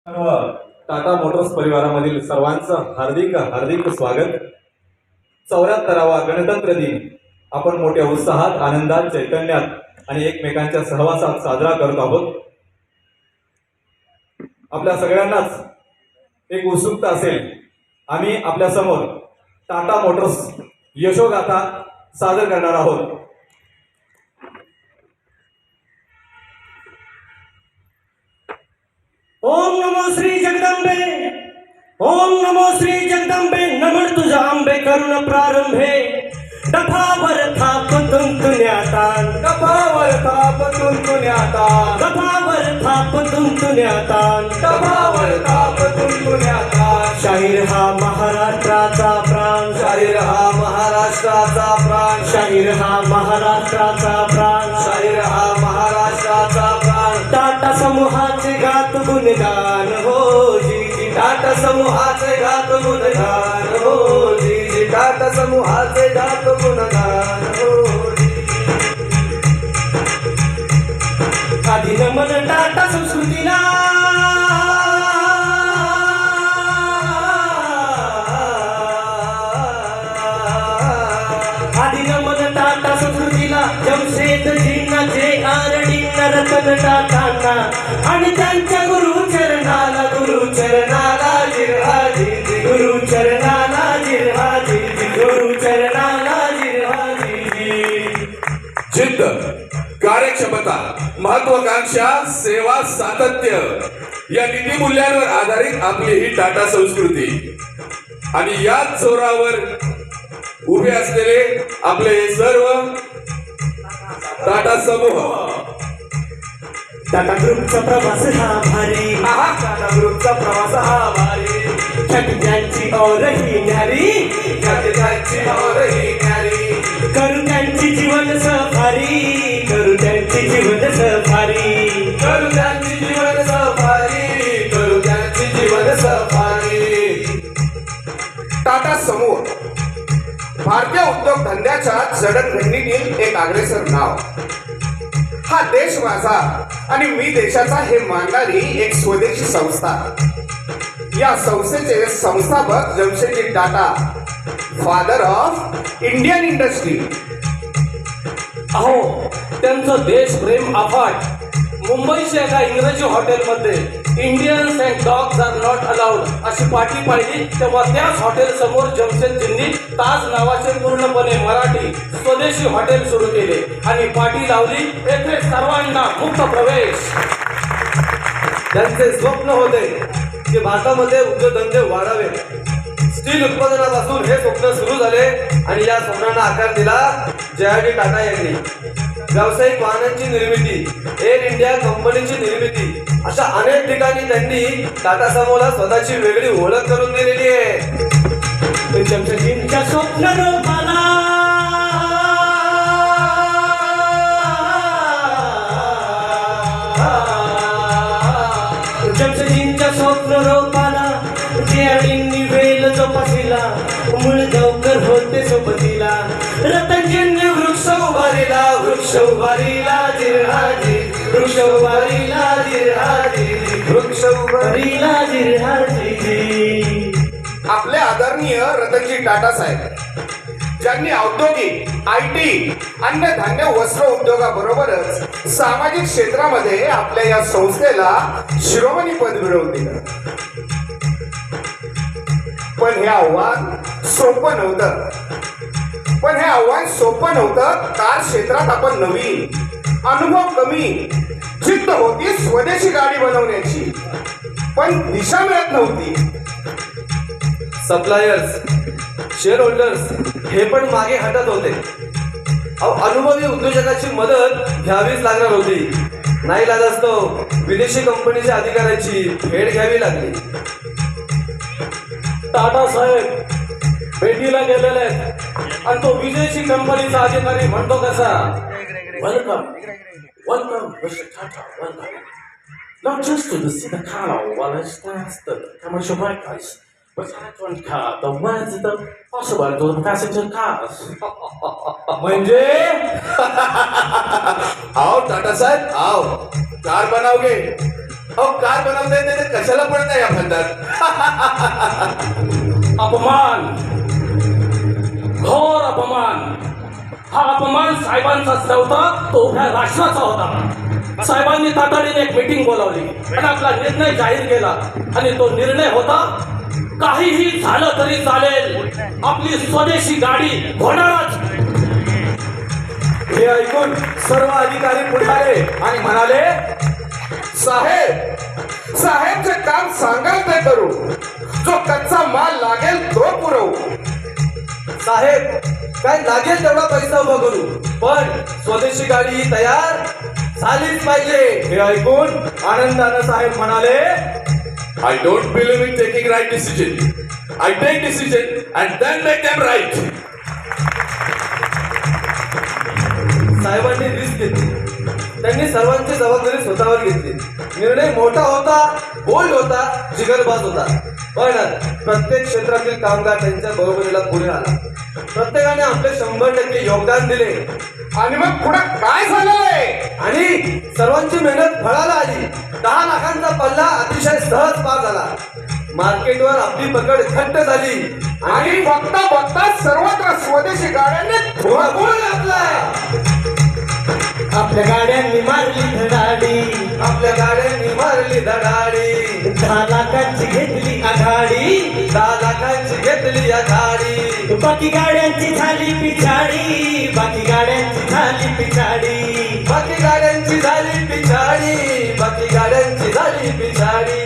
सर्व टाटा मोटर्स परिवारामधील सर्वांचं हार्दिक हार्दिक स्वागत. 74वा गणतंत्र दिन आपण मोठ्या उत्साहात, आनंदात, चैतन्यात आणि एकमेकांच्या सहवासात साजरा करत आहोत. आपल्या सगळ्यांनाच एक उत्सुकता असेल. आम्ही आपल्या समोर टाटा मोटर्स यशोगाथा सादर करणार आहोत. ओम नमो श्री जगदंबे, ओम नमो श्री जगदंबे, नमन तुझा आंबे करुण प्रारंभे. डफावर थाप तुंतुण्यातान, डफावर थाप तुंतुण्यातान, डफावर थाप तुंतुण्यातान, डफावर थाप तुंतुण्यातान. शाहीर हा महाराष्ट्राचा प्राण, शाहीर हा महाराष्ट्राचा प्राण, शाहीर हा महाराष्ट्राचा प्राण, शाहीर हा महाराष्ट्राचा प्राण. टाटा समूहाचे गात गुणगान हो जी जी. टाटा समूहाचे गात गुणगान हो जी जी. टाटा समूहाचे गात गुणगान हो जी. आधी नमन टाटा संस्कृतीला, आधी नमन टाटा संस्कृतीला, जमशेदजींना, JR-डींना, रतन टाटांना आणि त्यांच्या गुरुचरणाला, गुरुचरणाला जिरहाजी, गुरुचरणाला जिरहाजी, गुरुचरणाला जिरहाजी. जिद्द, कार्यक्षमता, महत्वाकांक्षा, सेवा, सातत्य या नीतिमूल्यांवर आधारित आपली ही टाटा संस्कृती आणि याच जोरावर उभे असलेले आपले हे सर्व टाटा समूह. टाटा ग्रुपचा प्रवास हा भारी, टाटा ग्रुपचा प्रवास हा भारी. त्यांची और ही न्यारी, त्यांची और ही न्यारी. करू त्यांची जीवन सफारी, करू त्यांची जीवन सफारी. करू त्यांची जीवन सफारी, करू त्यांची जीवन सफारी. टाटा समूह भारतीय उद्योगधंद्याच्या जडणघडणीतील एक अग्रेसर नाव. हा देश माझा आणि मी देशाचा हे मानणारी एक स्वदेशी संस्था. या संस्थेचे संस्थापक Jamshedji Tata, father of Indian industry. अहो, त्यांचं देशप्रेम अफाट. मुंबईच्या एका इंग्रजी हॉटेलमध्ये Indians and dogs are not allowed अशी पाटी पाहिली, तेव्हा त्याच हॉटेल समोर जमशेदजींनी ताज नावाचे पूर्णपणे मराठी स्वदेशी हॉटेल सुरू केले आणि पाटी लावली, येथे सर्वांना मुक्त प्रवेश. त्यांचे स्वप्न होते की भारतामध्ये उद्योगधंदे वाढावे. स्टील उत्पादनापासून हे स्वप्न सुरू झाले आणि या स्वप्नांना आकार दिला JR-डी टाटा यांनी. व्यावसायिक वाहनांची निर्मिती, एअर इंडिया कंपनीची निर्मिती, अशा अनेक ठिकाणी त्यांनी टाटा समूहाला स्वतःची वेगळी ओळख करून दिलेली आहे. जमशेदजींच्या स्वप्न रूपाला, जमशेदजींच्या स्वप्न रूपाला JR-डींनी वेल जोपासिला, मूळ गावकर होते सोबतीला. रतनजींनी वृक्ष उभारिला, वृक्ष उभारिला जिरहाजी, वृक्ष उभारिला जिरहाजी, वृक्ष उभारिला जिरहाजी. आपले आदरणीय रतनजी टाटा साहेब, ज्यांनी औद्योगिक, IT, अन्न धान्य वस्त्र उद्योगाबरोबरच सामाजिक क्षेत्रामध्ये आपल्या या संस्थेला शिरोमणी पद मिळवून दिलं. पण हे आव्हान सोपं नव्हतं. कार क्षेत्रात आपण नवीन, अनुभव कमी, जिद्द होती स्वदेशी गाडी बनवण्याची, पण दिशा मिळत नव्हती. सप्लायर्स, शेअर होल्डर्स हे पण मागे हटत होते. अनुभवी उद्योजकाची मदत घ्यावीच लागणार होती. नाही लागत असतो विदेशी कंपनीच्या अधिकाऱ्याची भेट घ्यावी लागली. टाटा साहेब भेटीला गेलेले आहेत आणि तो विदेशी कंपनीचा अधिकारी म्हणतो कसा, welcome welcome mister Tata, welcome. Not just to see the car while it stands the commercial vehicles, but electronic car, the ones that are possible to the passenger cars. म्हणजे आओ टाटा साहेब आओ, कार बनाओगे अहो कार बनवता येते तर कशाला पडताय या फंदात? अपमान, घोर अपमान. हा अपमान साहेबांचाच नव्हता, तो उभ्या राष्ट्राचा होता. साहेबांनी तातडीने एक मीटिंग बोलावली आणि आपला निर्णय जाहीर केला. आणि तो निर्णय होता, काहीही झालं तरी चालेल, आपली स्वदेशी गाडी घोडाळाच. हे ऐकून सर्व अधिकारी पुढे आले आणि म्हणाले, साहेबचे काम सांगाल ते करू, जो कच्चा माल लागेल तो पुरवू. साहेब काय लागेल तेवढा पैसा उभा करू, पण स्वदेशी गाडी ही तयार झालीच पाहिजे. हे ऐकून आनंदानं साहेब म्हणाले, I don't believe in taking right decision. I take decision and then make them right. साहेबांनी रिस्क घेतली. त्यांनी सर्वांची जबाबदारी स्वतःवर घेतली. निर्णय मोठा होता, बोल्ड होता, जिगरबाज होता, पण प्रत्येक क्षेत्रातील कामगार त्यांच्या बरोबरीला पुढे आला. प्रत्येकाने आपले 100% योगदान दिले. आणि मग पुढे काय झालेलं आहे? आणि सर्वांची मेहनत फळाला आली. 10 लाखांचा पल्ला अतिशय सहज पार झाला. मार्केटवर आपली पकड घट्ट झाली आणि बघता सर्वत्र स्वदेशी गाड्यांनी धुमाकूळ घातलाय. आपल्या गाड्यांनी मारली धडाडी, आपल्या गाड्यांनी मारली धडाडी. 10 लाखांची घेतली आघाडी, 10 लाखांची घेतली आघाडी. बाकी गाड्यांची झाली पिछाडी, बाकी गाड्यांची झाली पिछाडी. बाकी गाड्यांची झाली पिछाडी, बाकी गाड्यांची झाली पिछाडी.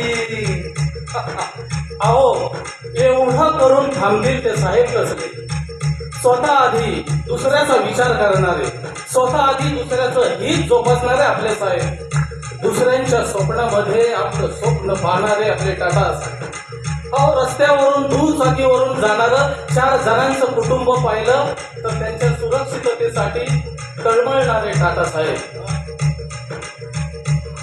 अहो, एवढं करून थांबतील ते साहेब नसले. स्वतः आधी दुसऱ्याचा विचार करणारे, स्वतः आधी दुसऱ्याचं हित जोपासणारे आपले साहेब, दुसऱ्यांच्या स्वप्नामध्ये आपलं स्वप्न पाहणारे आपले टाटा साहेब. अहो, रस्त्यावरून दुचाकीवरून जाणारं 4 जणांचं कुटुंब पाहिलं तर त्यांच्या सुरक्षिततेसाठी तळमळणारे टाटा साहेब.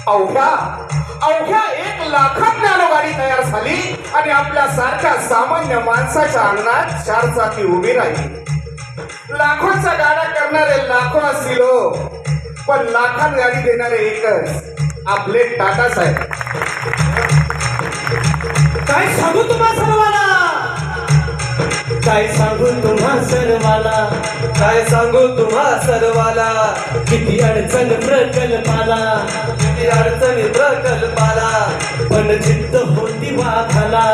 अवघ्या 1 लाखात नॅनो गाडी तयार झाली आणि आपल्या सारख्या सामान्य माणसाच्या अंगणात 4 चाकी उभी राहिली. लाखोच्या गाड्या करणारे लाखो असतील हो, पण लाखात गाडी देणारे एकच, आपले टाटा साहेब. काय सांगू तुम्हा सर्वाला, काय सांगू तुम्हा सर्वाला, काय सांगू तुम्हा सर्वाला, किती अडचण प्रकल्पाला, किती अडचणी प्रकल्पाला, पण जिद्द होती वाघाला,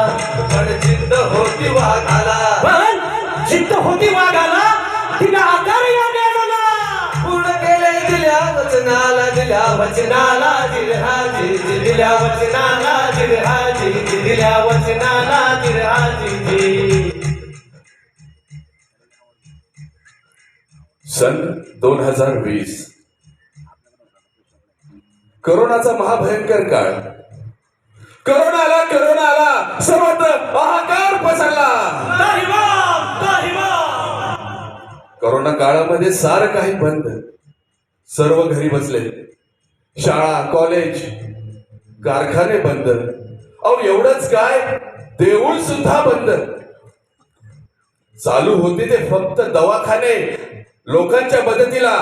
पण जिद्द होती वाघाला. पण जिद्द होती वाघाला, तिला आकार या ज्ञानाला. पूर्ण केले दिल्या वचनाला, दिल्या वचनाला जिरहाजी दिल्या वचनाला, जिरहाजी दिल्या वचनाला, जिरहाजी. सन 2020 कोरोनाचा महाभयंकर काळ. करोना आला सर्वत्र हाहाकार पसरला. कोरोना काळामध्ये सारं काही बंद, सर्व घरी बसले. शाळा, कॉलेज, कारखाने बंद. अहो एवढंच काय, देऊळ सुद्धा बंद. चालू होते ते फक्त दवाखाने लोकांच्या मदतीला,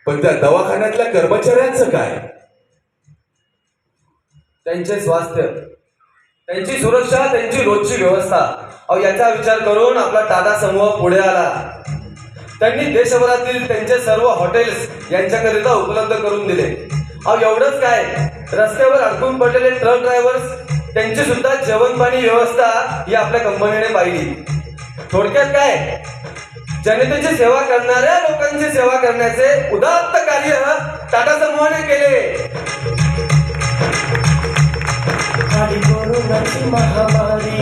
पण त्या दवाखान्यातल्या कर्मचाऱ्यांचं काय? त्यांचे स्वास्थ्य, त्यांची सुरक्षा, त्यांची रोजची व्यवस्था, अहो याचा विचार करून आपला टाटा समूह पुढे आला. त्यांनी देशभरातील त्यांचे सर्व हॉटेल्स यांच्याकरिता उपलब्ध करून दिले. अहो एवढंच काय, रस्त्यावर अडकून पडलेले ट्रक ड्रायव्हर्स त्यांची सुद्धा जेवण पाणी व्यवस्था ही आपल्या कंपनीने पाहिली. थोडक्यात काय, जनतेची सेवा करणाऱ्या लोकांची सेवा करण्याचे उदात्त कार्य टाटा समूहाने केले. आली कोरोनाची महामारी,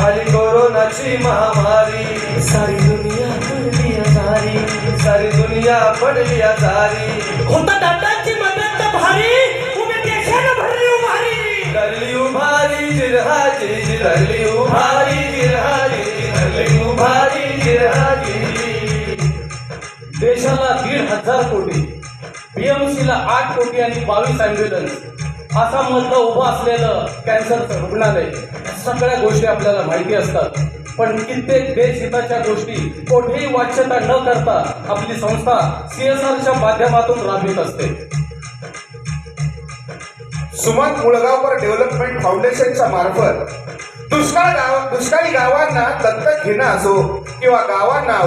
आली कोरोनाची महामारी, सारी दुनिया पडली आजारी, सारी दुनिया पडली आजारी. होता टाटाची मदत भारी, उभे देशानं भरली उभारी. धरली उभारी जिरहाजी, धरली उभारी जिरहाजी, धरली उभारी जिरहाजी. देशाला 1,500 कोटी, बीएमसीला 8 कोटी आणि 22 ॲम्ब्युलन्स, आसाममधलं उभं असलेलं कॅन्सरचं रुग्णालय, सगळ्या गोष्टी आपल्याला माहिती असतात. पण कित्येक देशहिताच्या गोष्टी कोठेही वाच्यता न करता आपली संस्था CSRच्या माध्यमातून राबवित असते. सुमंत मुळगावकर डेव्हलपमेंट फाउंडेशनच्या मार्फत दुष्काळी गावांना दत्तक घेणं असो किंवा गावांना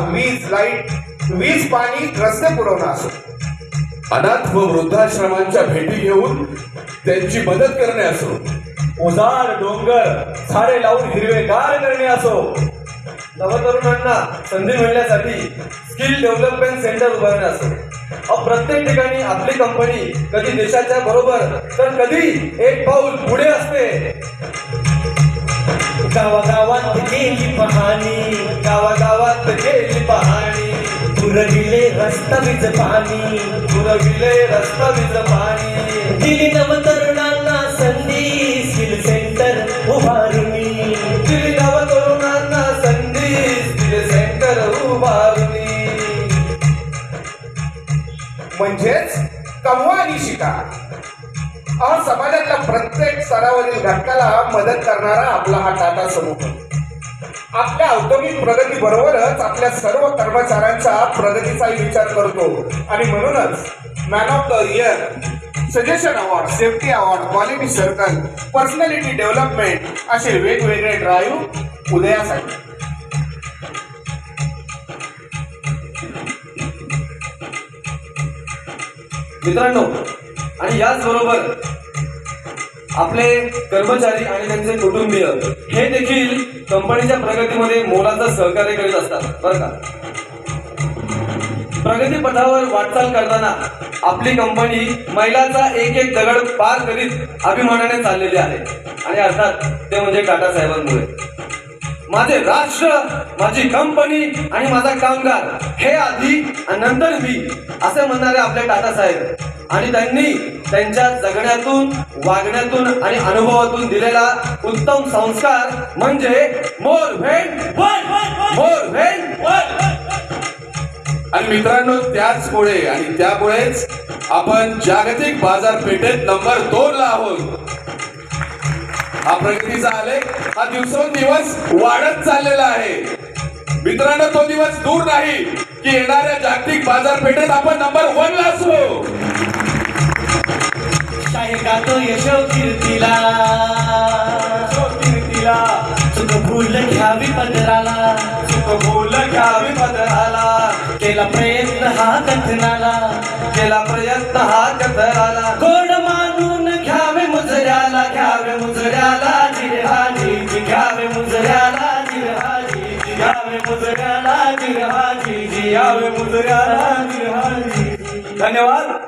वीज पाणी रस्ते पुरवणं असो, अनाथ व वृद्धाश्रमांच्या भेटी घेऊन त्यांची मदत करणे असो, उजाड डोंगर झाडे लावून हिरवेगार करणे असो, नवतरुणांना संधी मिळण्यासाठी स्किल डेव्हलपमेंट सेंटर उभारणे असो, प्रत्येक ठिकाणी आपली कंपनी कधी देशाच्या बरोबर तर कधी एक पाऊल पुढे असते. गावागावात गेली पाहणी, गावागावात गेली पाहणी, पुरविले रस्ता वीज पाणी, पुरविले रस्ता वीज पाणी, दिली नवतरुणांना संधी स्किल सेंटर उभारुनी, दिली नवतरुणांना संधी स्किल सेंटर उभारुनी. म्हणजेच कमवा आणि शिका. समाजातल्या प्रत्येक स्तरावरील घटकाला मदत करणारा आपला हा टाटा समूह आपल्या औद्योगिक प्रगती बरोबरच आपल्या सर्व कर्मचाऱ्यांच्या प्रगतीचाही विचार करतो. आणि म्हणूनच man of the year, suggestion award, safety award, quality circle, personality development असे वेगवेगळे ड्राईव्ह उदयास आहेत. मित्रांनो, आणि याचबरोबर आपले कर्मचारी आणि त्यांचे कुटुंबीय हे देखील कंपनीच्या प्रगतीमध्ये मोलाचं सहकार्य करीत असतात बरं का. प्रगती पथावर वाटचाल करताना आपली कंपनी मैलाचा एक एक दगड पार करीत अभिमानाने चाललेली आहे. आणि अर्थात ते म्हणजे टाटा साहेबांमुळे. माझे राष्ट्र, माझी कंपनी आणि माझा कामगार हे आधी आणि नंतर मी असे म्हणणारे आपले टाटा साहेब. आणि त्यांनी त्यांच्या जगण्यातून, वागण्यातून आणि अनुभवातून दिलेला उत्तम संस्कार म्हणजे मोर व्हेन मोर व्हेन. आणि मित्रांनो, त्यामुळेच आपण जागतिक बाजारपेठेत नंबर 2 ला आहोत. हा प्रगतीचा आलेख हा दिवसेंदिवस वाढत चाललेला आहे. मित्रांनो, तो दिवस दूर नाही की येणाऱ्या जागतिक बाजारपेठेत आपण नंबर 1 ला असू. शाहीर गातो यशो कीर्तीला, चुक भूल घ्यावी पदराला, चुक भूल घ्यावी पदराला, केला प्रयत्न हा कथनाला, केला प्रयत्न हा कथराला, गोड मानून घ्यावे मुजऱ्याला, घ्यावे मुजऱ्याला जिरहाजी, घ्यावे मुजऱ्याला जिरहाजी, घ्यावे मुजऱ्याला जिरहाजी, घ्यावे मुजऱ्याला जिरहाजी. धन्यवाद.